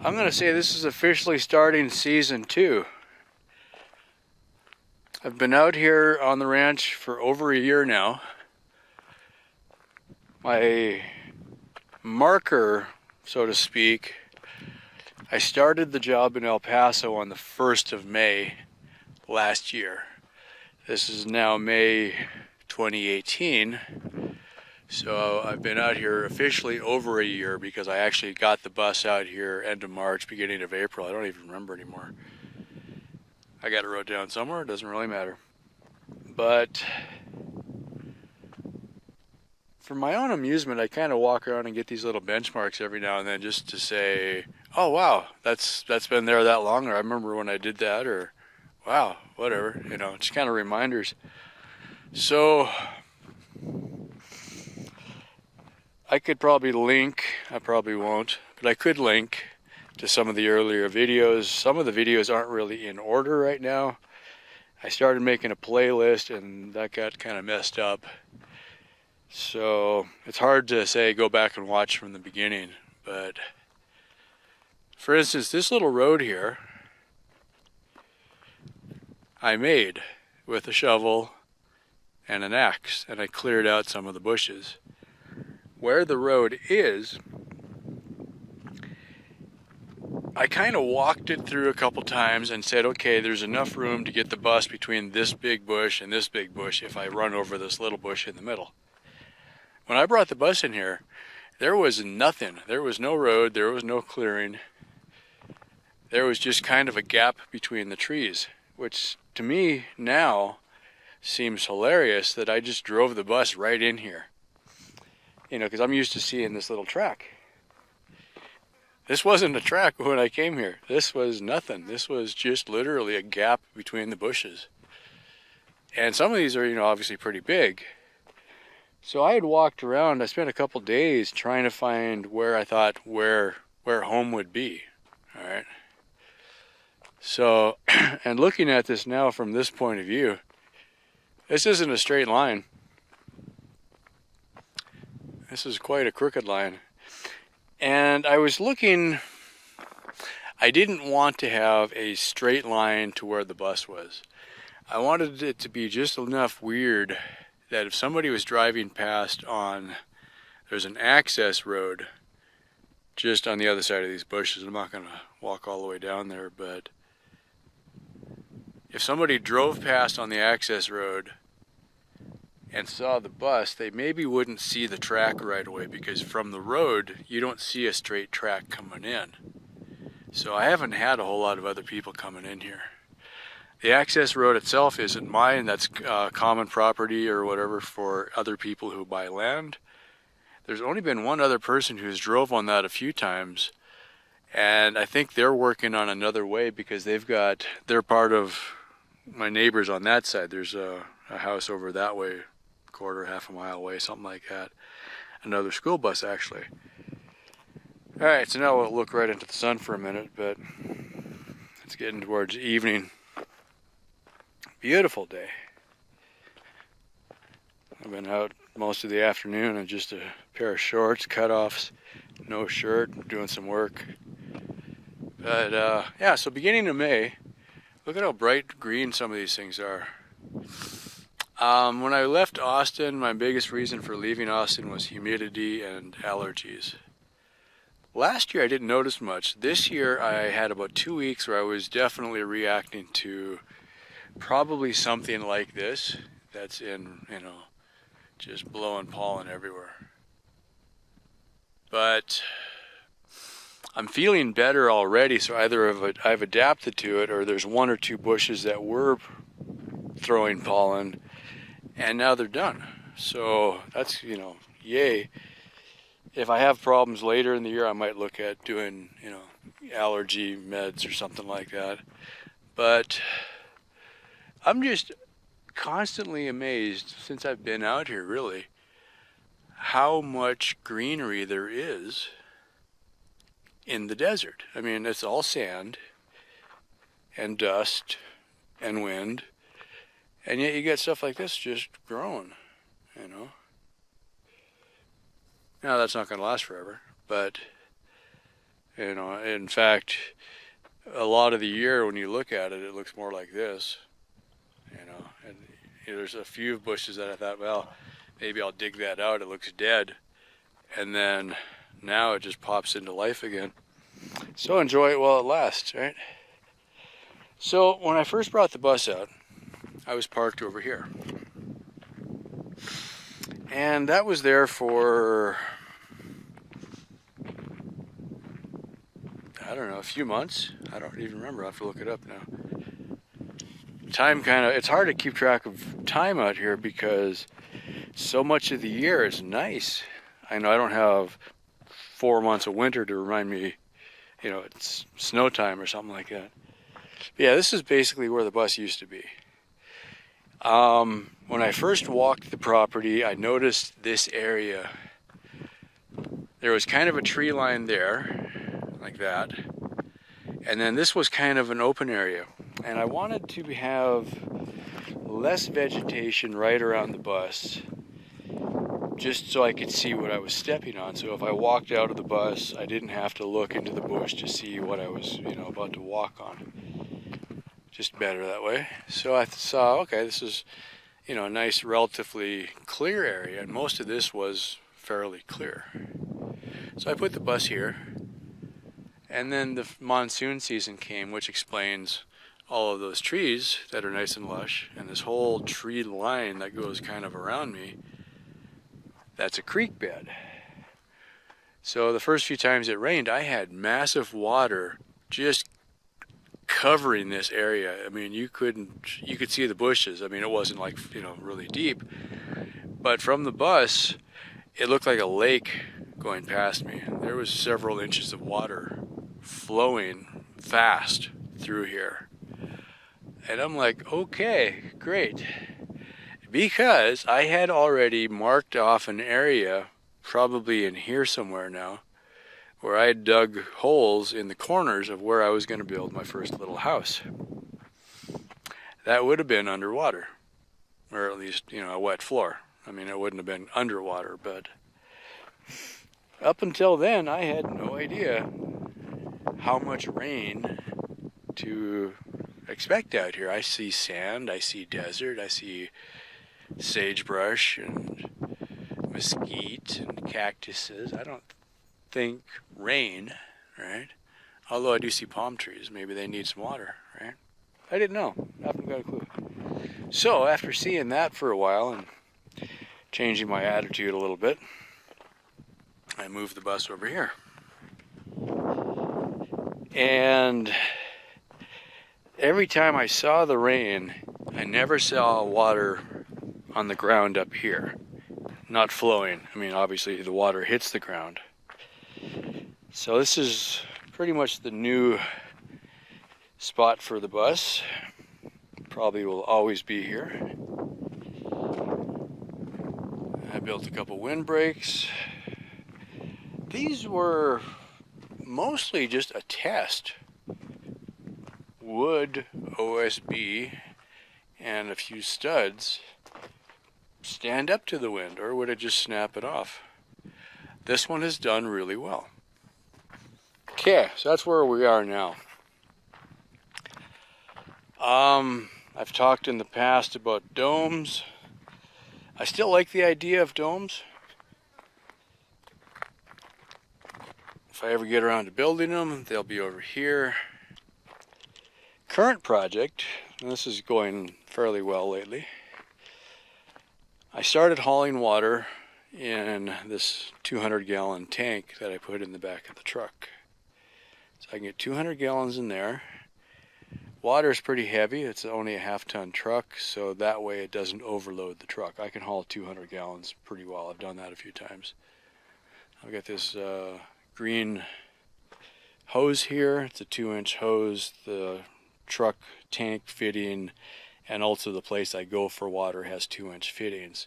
I'm going to say this is officially starting season 2. I've been out here on the ranch for over a year now. My marker, so to speak, I started the job in El Paso on the 1st of May last year. This is now May 2018. So I've been out here officially over a year because I actually got the bus out here end of March, beginning of April. I don't even remember anymore. I got it wrote down somewhere, it doesn't really matter. But for my own amusement, I kind of walk around and get these little benchmarks every now and then just to say, oh wow, that's been there that long, or I remember when I did that, or wow, whatever, just kind of reminders. So I could probably link, I probably won't, but I could link to some of the earlier videos. Some of the videos aren't really in order right now. I started making a playlist and that got kind of messed up. So it's hard to say go back and watch from the beginning. But for instance, this little road here, I made with a shovel and an axe, and I cleared out some of the bushes. Where the road is, I kind of walked it through a couple times and said, okay, there's enough room to get the bus between this big bush and this big bush if I run over this little bush in the middle. When I brought the bus in here, there was nothing. There was no road, there was no clearing. There was just kind of a gap between the trees, which to me now seems hilarious that I just drove the bus right in here. Because I'm used to seeing this little track. This wasn't a track when I came here. This was nothing. This was just literally a gap between the bushes. And some of these are, obviously pretty big. So I had walked around, I spent a couple days trying to find where I thought where home would be. All right. So, and looking at this now from this point of view, this isn't a straight line. This is quite a crooked line. And I was looking, I didn't want to have a straight line to where the bus was. I wanted it to be just enough weird that if somebody was driving past there's an access road just on the other side of these bushes. I'm not going to walk all the way down there, but if somebody drove past on the access road and saw the bus, they maybe wouldn't see the track right away, because from the road you don't see a straight track coming in. So I haven't had a whole lot of other people coming in here. The access road itself isn't mine. That's common property or whatever for other people who buy land. There's only been one other person who's drove on that a few times, and I think they're working on another way because they're part of my neighbors on that side. There's a house over that way, half a mile away, something like that. Another school bus, actually. All right, so now we'll look right into the sun for a minute, but it's getting towards evening. Beautiful day. I've been out most of the afternoon in just a pair of shorts, cutoffs, no shirt, doing some work. But yeah, so beginning of May, look at how bright green some of these things are. When I left Austin, my biggest reason for leaving Austin was humidity and allergies. Last year I didn't notice much. This year I had about 2 weeks where I was definitely reacting to probably something like this that's in, just blowing pollen everywhere. But I'm feeling better already, so either I've adapted to it or there's 1 or 2 bushes that were throwing pollen and now they're done. So that's, yay. If I have problems later in the year, I might look at doing, allergy meds or something like that. But I'm just constantly amazed since I've been out here, really, how much greenery there is in the desert. I mean, it's all sand and dust and wind, and yet you get stuff like this just growing, Now that's not going to last forever, but You know, in fact, a lot of the year when you look at it, it looks more like this. You know, and there's a few bushes that I thought, well, maybe I'll dig that out. It looks dead, and then now it just pops into life again. So enjoy it while it lasts, right? So when I first brought the bus out, I was parked over here. And that was there for, I don't know, a few months. I don't even remember. I have to look it up now. Time it's hard to keep track of time out here because so much of the year is nice. I know I don't have 4 months of winter to remind me, you know, it's snow time or something like that. But yeah, this is basically where the bus used to be. When I first walked the property, I noticed this area. There was kind of a tree line there, like that. And then this was kind of an open area. And I wanted to have less vegetation right around the bus, just so I could see what I was stepping on. So if I walked out of the bus, I didn't have to look into the bush to see what I was, you know, about to walk on. Just better that way. So I saw, okay, this is, you know, a nice, relatively clear area, and most of this was fairly clear. So I put the bus here, and then the monsoon season came, which explains all of those trees that are nice and lush, and this whole tree line that goes kind of around me, that's a creek bed. So the first few times it rained, I had massive water just covering this area. I mean, you could see the bushes. I mean, it wasn't like, you know, really deep, but from the bus, it looked like a lake going past me. There was several inches of water flowing fast through here. And I'm like, okay, great. Because I had already marked off an area, probably in here somewhere now, where I had dug holes in the corners of where I was going to build my first little house. That would have been underwater, or at least, you know, a wet floor. I mean, it wouldn't have been underwater, but up until then, I had no idea how much rain to expect out here. I see sand, I see desert, I see sagebrush and mesquite and cactuses. I don't think rain, right? Although I do see palm trees. Maybe they need some water, right? I didn't know. Haven't got a clue. So after seeing that for a while and changing my attitude a little bit, I moved the bus over here. And every time I saw the rain, I never saw water on the ground up here, not flowing. I mean, obviously the water hits the ground. So this is pretty much the new spot for the bus. Probably will always be here. I built a couple windbreaks. These were mostly just a test. Wood, OSB, and a few studs stand up to the wind, or would it just snap it off? This one has done really well. Okay, so that's where we are now. I've talked in the past about domes. I still like the idea of domes. If I ever get around to building them, they'll be over here. Current project, and this is going fairly well lately. I started hauling water in this 200-gallon tank that I put in the back of the truck. So I can get 200 gallons in there. Water is pretty heavy. It's only a half-ton truck, so that way it doesn't overload the truck. I can haul 200 gallons pretty well. I've done that a few times. I've got this green hose here. It's a 2-inch hose. The truck tank fitting and also the place I go for water has 2-inch fittings.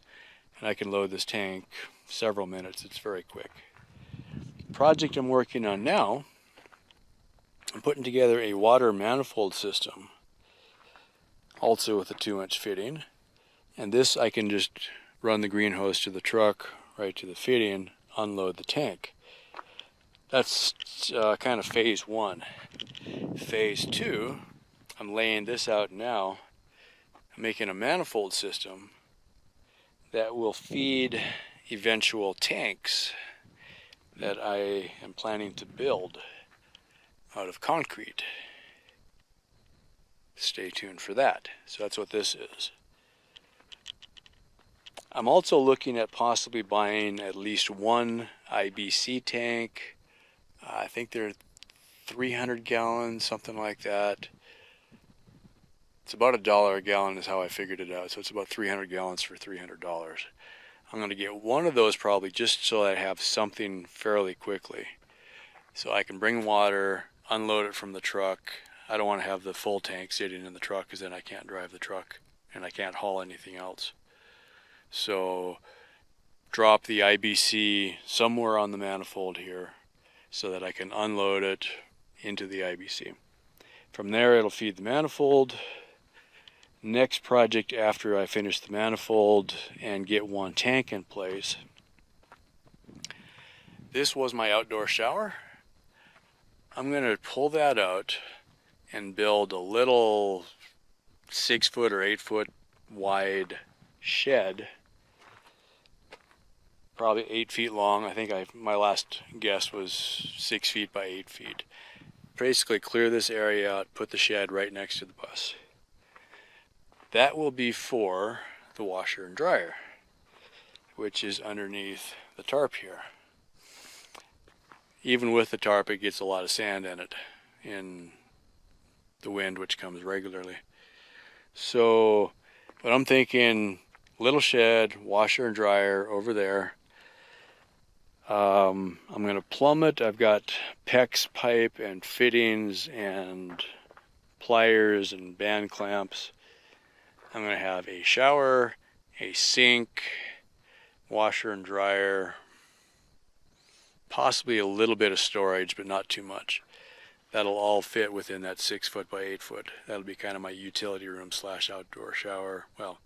And I can load this tank several minutes. It's very quick. The project I'm working on now, I'm putting together a water manifold system, also with a 2-inch fitting. And this I can just run the green hose to the truck, right to the fitting, unload the tank. That's kind of phase one. Phase two, I'm laying this out now. I'm making a manifold system that will feed eventual tanks that I am planning to build out of concrete. Stay tuned for that. So that's what this is. I'm also looking at possibly buying at least one IBC tank. I think they're 300 gallons, something like that. It's about $1 a gallon is how I figured it out. So it's about 300 gallons for $300. I'm going to get one of those probably just so I have something fairly quickly. So I can bring water, unload it from the truck. I don't want to have the full tank sitting in the truck because then I can't drive the truck and I can't haul anything else. So drop the IBC somewhere on the manifold here so that I can unload it into the IBC. From there it'll feed the manifold. Next project after I finish the manifold and get one tank in place. This was my outdoor shower. I'm going to pull that out and build a little 6 foot or 8 foot wide shed. Probably 8 feet long. I think my last guess was 6 feet by 8 feet. Basically clear this area out, put the shed right next to the bus. That will be for the washer and dryer, which is underneath the tarp here. Even with the tarp, it gets a lot of sand in it, in the wind, which comes regularly. So, but I'm thinking little shed, washer and dryer over there. I'm going to plumb it. I've got PEX pipe and fittings and pliers and band clamps. I'm going to have a shower, a sink, washer and dryer, possibly a little bit of storage, but not too much. That'll all fit within that 6 foot by 8 foot. That'll be kind of my utility room / outdoor shower. Well,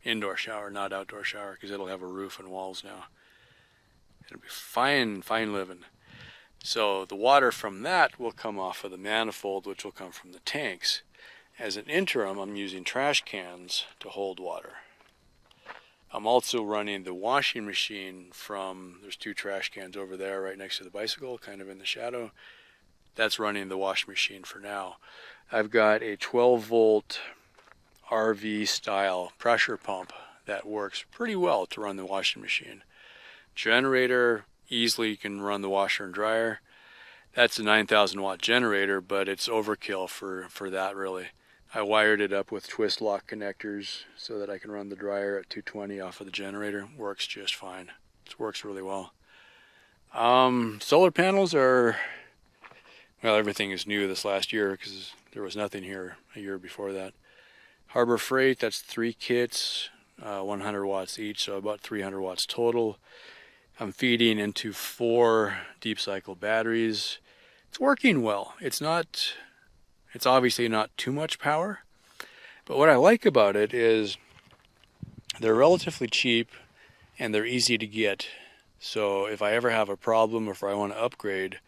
indoor shower, not outdoor shower, because it'll have a roof and walls now. It'll be fine living. So the water from that will come off of the manifold, which will come from the tanks. As an interim, I'm using trash cans to hold water. I'm also running the washing machine from, there's 2 trash cans over there right next to the bicycle, kind of in the shadow. That's running the washing machine for now. I've got a 12 volt RV style pressure pump that works pretty well to run the washing machine. Generator, easily you can run the washer and dryer. That's a 9,000 watt generator, but it's overkill for that really. I wired it up with twist lock connectors so that I can run the dryer at 220 off of the generator. Works just fine. It works really well. Solar panels are, well, everything is new this last year because there was nothing here a year before that. Harbor Freight, that's 3 kits, 100 watts each, so about 300 watts total. I'm feeding into 4 deep cycle batteries. It's working well. It's obviously not too much power, but what I like about it is they're relatively cheap and they're easy to get. So if I ever have a problem or if I want to upgrade,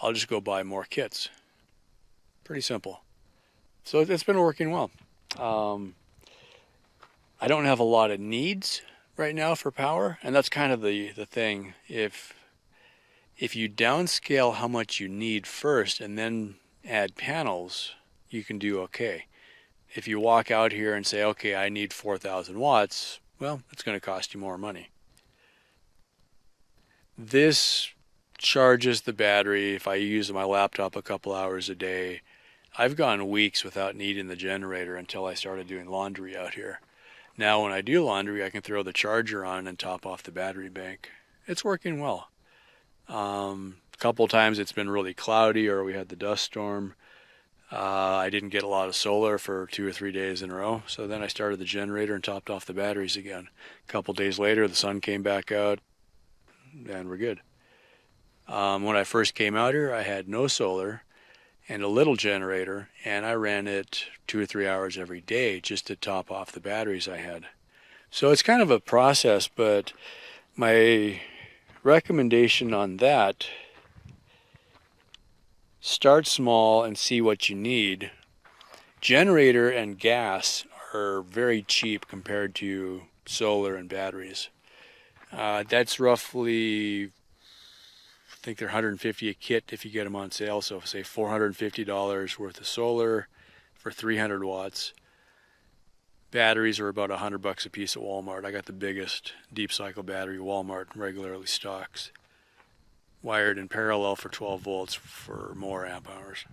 I'll just go buy more kits. Pretty simple. So it's been working well. I don't have a lot of needs right now for power, and that's kind of the thing. If you downscale how much you need first and then add panels, you can do okay. If you walk out here and say, okay, I need 4,000 watts, well, it's going to cost you more money. This charges the battery. If I use my laptop a couple hours a day, I've gone weeks without needing the generator until I started doing laundry out here. Now when I do laundry, I can throw the charger on and top off the battery bank. It's working well. A couple times it's been really cloudy or we had the dust storm. I didn't get a lot of solar for 2 or 3 days in a row, so then I started the generator and topped off the batteries again. A couple days later, the sun came back out, and we're good. When I first came out here, I had no solar and a little generator, and I ran it 2 or 3 hours every day just to top off the batteries I had. So it's kind of a process, but my recommendation on that start small and see what you need. Generator and gas are very cheap compared to solar and batteries. That's roughly, I think they're $150 a kit if you get them on sale. So say $450 worth of solar for 300 watts. Batteries are about $100 a piece at Walmart. I got the biggest deep cycle battery Walmart regularly stocks, wired in parallel for 12 volts for more amp hours.